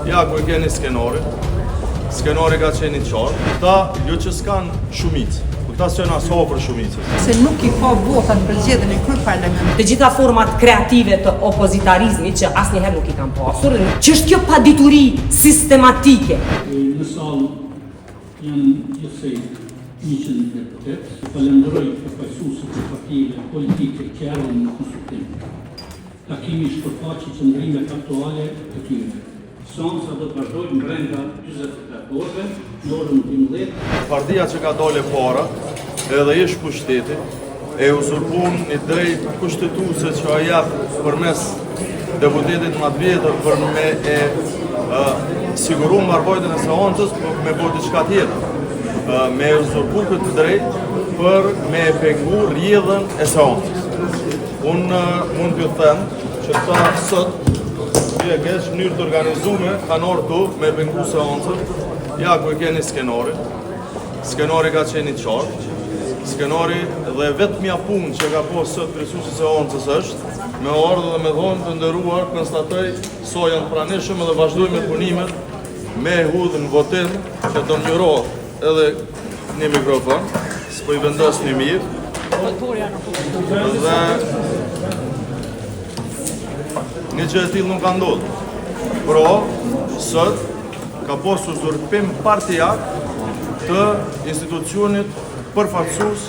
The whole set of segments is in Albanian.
Ja ku e keni skenori ka qenë i qartë, ta jo që s'kan shumicë. Këta s'janë aso për shumicës. Se nuk I ka votat për zgjedhjen e kryeparlamentit. Të gjitha format kreative të opozitarizmit që asnjëherë nuk I kanë pasur, që është kjo padituri sistematike. Në salë janë gjithsej 100 deputet. Falenderoj përfaqësuesit e partive politike që erdhën në konsultim. Takimi është përfaqë qëndrimet aktuale të tyre. Seanca do të vazhdojë brenda 24 orëve në orën 12. Partia që ka dole para, edhe ish pushteti, e uzurpun një drejt kushtetuese që a jap përmes deputetit më të vjetër për me siguru marrëvojtjen e seancës, me bërë diçka tjetër. Me uzurpu këtë drejt për me pengu rrjedhën e seancës. Unë mund t'ju them që ta sot e kesh mënyrë të organizume, kanë orë tu me pengu seancën. Ja ku e keni skenori ka qenë I qartë, skenori dhe vetëmja punë që ka po sot kryesuesi I seancës është, me ardhë dhe me dhonë të nderuar, konstatoj so janë pranishëm dhe vazhdoj me punimet, me hudhë në votim, që do mjërohet edhe një mikrofon, s'po I vendos një mirë, dhe një që e tillë nuk ka ndodhur. Pro, sot ka posë uzurpim partijak të institucionit përfaqësues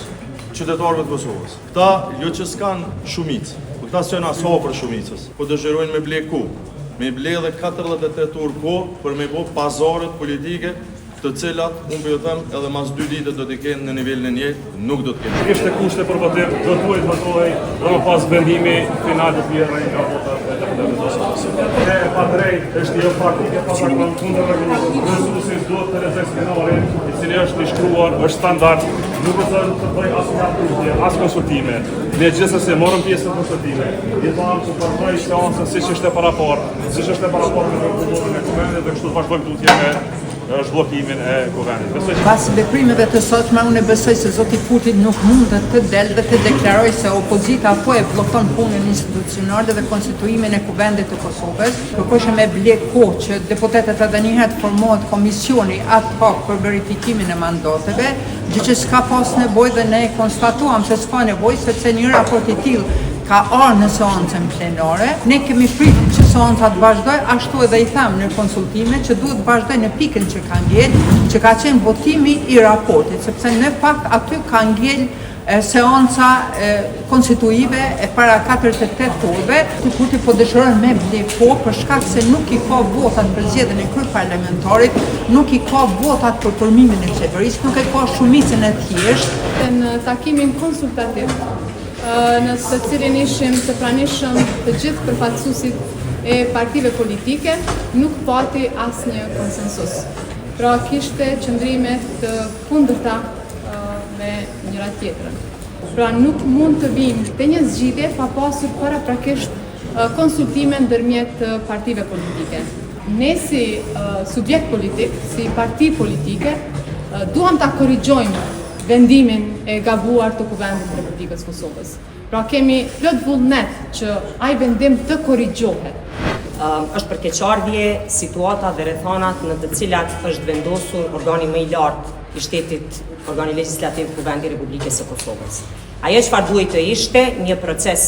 qytetarëve të Kosovës. Këta jo që s'kan shumicë, këta s'janë aso për shumicës, po dëshirojnë me ble ku, me ble dhe 48 orë kohë për me bo pazaret politike të cilat, unë për ju them, edhe mas 2 ditë do t'i kenë në nivelin e njëjtë, nuk do t'kenë. Kishte kushte për votim, do duhet votohej dhe më pas vendimi final të tjerë nga vota e deputetëve të Kosovës. E pa drejt është jo fakt, pa sakon kundër rregullimit. Kryesuesi duhet të lexojë skenarin, I cili është I shkruar, është standard, nuk do të bëj asnjë aktivitete, as konsultime. Ne gjithsesi morëm pjesë në konsultime. I thamë se përfaj seancën siç është e paraportë, siç është e paraportë me prokurorin e Kuvendit dhe kështu vazhdojmë tutje me zhbllokimin e Kuvendit. Pas veprimeve të sotme, unë besoj se zoti Kurti nuk mund të delë dhe të deklaroj se opozita po e bllokon punën institucionale dhe konstituimin e Kuvendit të Kosovës. Kërkoshëm me ble kohë që deputetët edhe një herë formohet komisioni ad hoc për verifikimin e mandateve, gjë që s'ka pas nevojë dhe ne konstatuam se s'ka nevojë sepse një raport I tillë ka arë në seancën plenare. Ne kemi pritur që seanca të vazhdoj, ashtu edhe I tham në konsultime që duhet të vazhdoj në pikën që ka ngel, që ka qenë votimi I raportit, sepse në fakt aty ka ngel seanca konstituive e para 48 orëve, Kurti po dëshiron me ble kohë për shkak se nuk I ka votat për zgjedhjen e kryeparlamentarit, nuk I ka votat për formimin e qeverisë, nuk e ka shumicën e thjeshtë. Në takimin konsultativ, në të cilin ishim të pranishëm të gjithë përfaqësuesit e partive politike, nuk pati asnjë konsensus. Pra kishte qëndrime të kundërta me njëra tjetrën. Pra nuk mund të vim të një zgjidhje pa pasur paraprakisht konsultime ndërmjet partive politike. Ne si subjekt politik, si parti politike, duam ta korrigjojmë vendimin e gabuar të Kuvendit të Republikës Kosovës. Pra kemi plot vullnet që ai vendim të korrigjohet. Është për keqardhje situata dhe rrethanat në të cilat është vendosur organi më I lartë I shtetit, organi legjislativ Kuvendi I Republikës së Kosovës. Ajo çfarë duhet të ishte një proces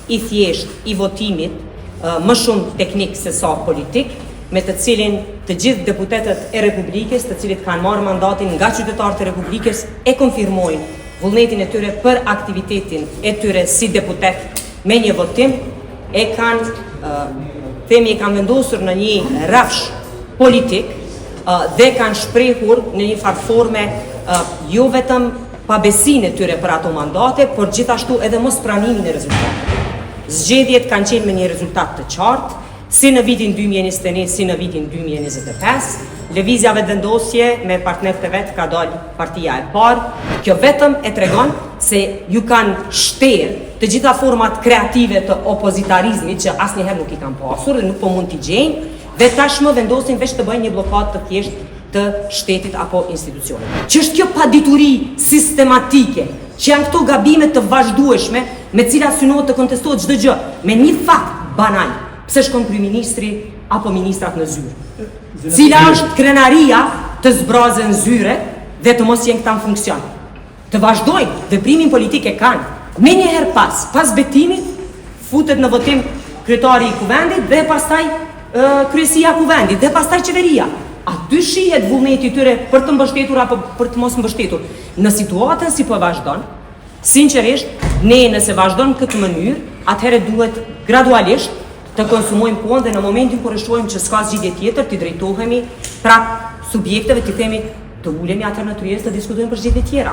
I thjeshtë I votimit, më shumë teknik se sa politik, me të cilin të gjithë deputetët e Republikës, të cilit kanë marrë mandatin nga qytetarët e Republikës, e konfirmojnë vullnetin e tyre për aktivitetin e tyre si deputet me një votim, e kanë vendosur në një rrafsh politik dhe kanë shprehur në një farë forme jo vetëm pabesinë e tyre për ato mandate, por gjithashtu edhe mos pranimin e rezultateve. Zgjedhjet kanë qenë me një rezultat të qartë, si në vitin 2021, si në vitin 2025, lëvizjave vendosje me partnerët e vetë ka dalë partia e parë. Kjo vetëm e tregon se ju kanë shterë të gjitha format kreative të opozitarizmit që asnjëherë nuk I kanë pasur dhe nuk po mund t'i gjejnë, dhe tashmë vendosin veç të bëjnë një blokadë të thjeshtë të shtetit apo institucionit. Që është kjo padituri sistematike, që janë këto gabime të vazhdueshme me cilat synohet të kontestohet çdo gjë, me një fakt banal. Pse shkon kryeministri apo ministrat në zyrë? Cila është krenaria të zbrazën zyre dhe të mos jenë këta në funksion. Të vazhdojnë, veprimin politik e kanë. Me njëherë pas betimit, futet në votim kryetari i kuvendit dhe pastaj kryesia kuvendit dhe pastaj qeveria. Aty shihet vullneti i tyre për të mbështetur apo për të mos mbështetur. Në situatën si po vazhdon, sinqerisht, ne nëse vazhdon në këtë mënyrë, atëherë duhet gradualisht të konsumojmë kohën dhe në momentin kur e shohim që s'ka zgjidhje tjetër, të drejtohemi prap subjekteve, të themi të ulemi atëherë në tryezë të diskutojmë për zgjidhje tjera.